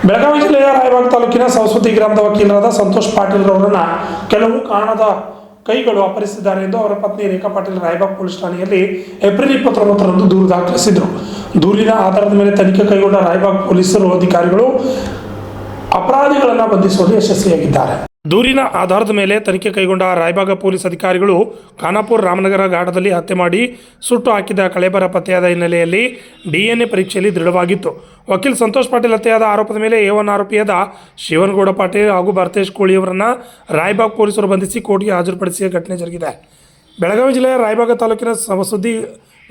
ಬೆಳಗಾವಿ ಜಿಲ್ಲೆಯ ರಾಯಬಾಗ ತಾಲೂಕಿನ ಸರಸ್ವತಿ ಗ್ರಾಮದ ವಕೀಲರಾದ ಸಂತೋಷ್ ಪಾಟೀಲ್ ರವರನ್ನ ಕೆಲವು ಕಾರಣದ ಕೈಗಳು ಅಪಹರಿಸಿದ್ದಾರೆ ಎಂದು ಅವರ ಪತ್ನಿ ರೇಖಾ ಪಾಟೀಲ್ ರಾಯಬಾಗ ಪೊಲೀಸ್ ಠಾಣೆಯಲ್ಲಿ ಏಪ್ರಿಲ್ 29ರಂದು ದೂರು ದಾಖಲಿಸಿದರು. ದೂರಿನ ಆಧಾರದ ಮೇಲೆ ತನಿಖೆ ಕೈಗೊಂಡ ರಾಯಬಾಗ ಪೊಲೀಸರು ಅಧಿಕಾರಿಗಳು ಅಪರಾಧಿಗಳನ್ನು ಬಂಧಿಸುವಲ್ಲಿ ಯಶಸ್ವಿಯಾಗಿದ್ದಾರೆ. ದೂರಿನ ಆಧಾರದ ಮೇಲೆ ತನಿಖೆ ಕೈಗೊಂಡ ರಾಯಬಾಗ ಪೊಲೀಸ್ ಅಧಿಕಾರಿಗಳು ಖಾನಾಪುರ ರಾಮನಗರ ಘಾಟದಲ್ಲಿ ಹತ್ಯೆ ಮಾಡಿ ಸುಟ್ಟು ಹಾಕಿದ ಕಳೇಬರ ಪತ್ತೆಯಾದ ಹಿನ್ನೆಲೆಯಲ್ಲಿ DNA ಪರೀಕ್ಷೆಯಲ್ಲಿ ದೃಢವಾಗಿತ್ತು. ವಕೀಲ್ ಸಂತೋಷ್ ಪಾಟೀಲ್ ಹತ್ಯೆಯಾದ ಆರೋಪದ ಮೇಲೆ A1 ಆರೋಪಿಯಾದ ಶಿವನಗೌಡ ಪಾಟೀಲ್ ಹಾಗೂ ಭರತೇಶ್ ಕೋಳಿಯವರನ್ನು ರಾಯಬಾಗ ಪೊಲೀಸರು ಬಂಧಿಸಿ ಕೋರ್ಟ್ಗೆ ಹಾಜರುಪಡಿಸಿದ ಘಟನೆ ಜರುಗಿದೆ. ಬೆಳಗಾವಿ ಜಿಲ್ಲೆಯ ರಾಯಬಾಗ ತಾಲೂಕಿನ ಸವಸುದ್ದಿ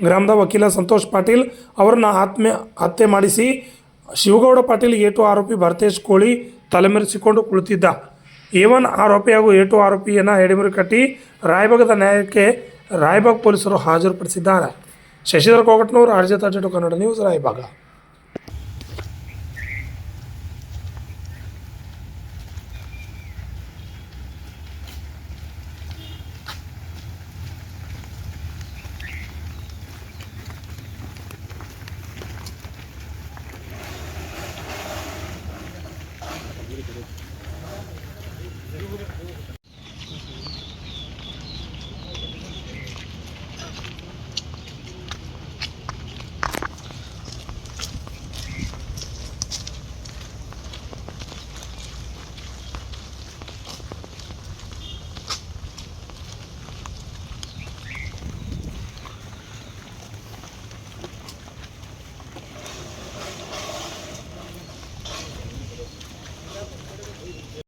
ಗ್ರಾಮದ ವಕೀಲ ಸಂತೋಷ್ ಪಾಟೀಲ್ ಅವರನ್ನು ಹತ್ಯೆ ಮಾಡಿಸಿ ಶಿವಗೌಡ ಪಾಟೀಲ್ A2 ಆರೋಪಿ ಭರತೇಶ್ ಕೋಳಿ ತಲೆಮರೆಸಿಕೊಂಡು ಕುಳಿತಿದ್ದ. A1 ಆರೋಪಿ ಹಾಗೂ A2 ಆರೋಪಿಯನ್ನು ಎಡೆಮುರಿ ಕಟ್ಟಿ ರಾಯಬಾಗದ ನ್ಯಾಯಕ್ಕೆ ರಾಯಬಾಗ ಪೊಲೀಸರು ಹಾಜರುಪಡಿಸಿದ್ದಾರೆ. Shashidhar Kogatnur, RJ 32 Kannada news, Raybag.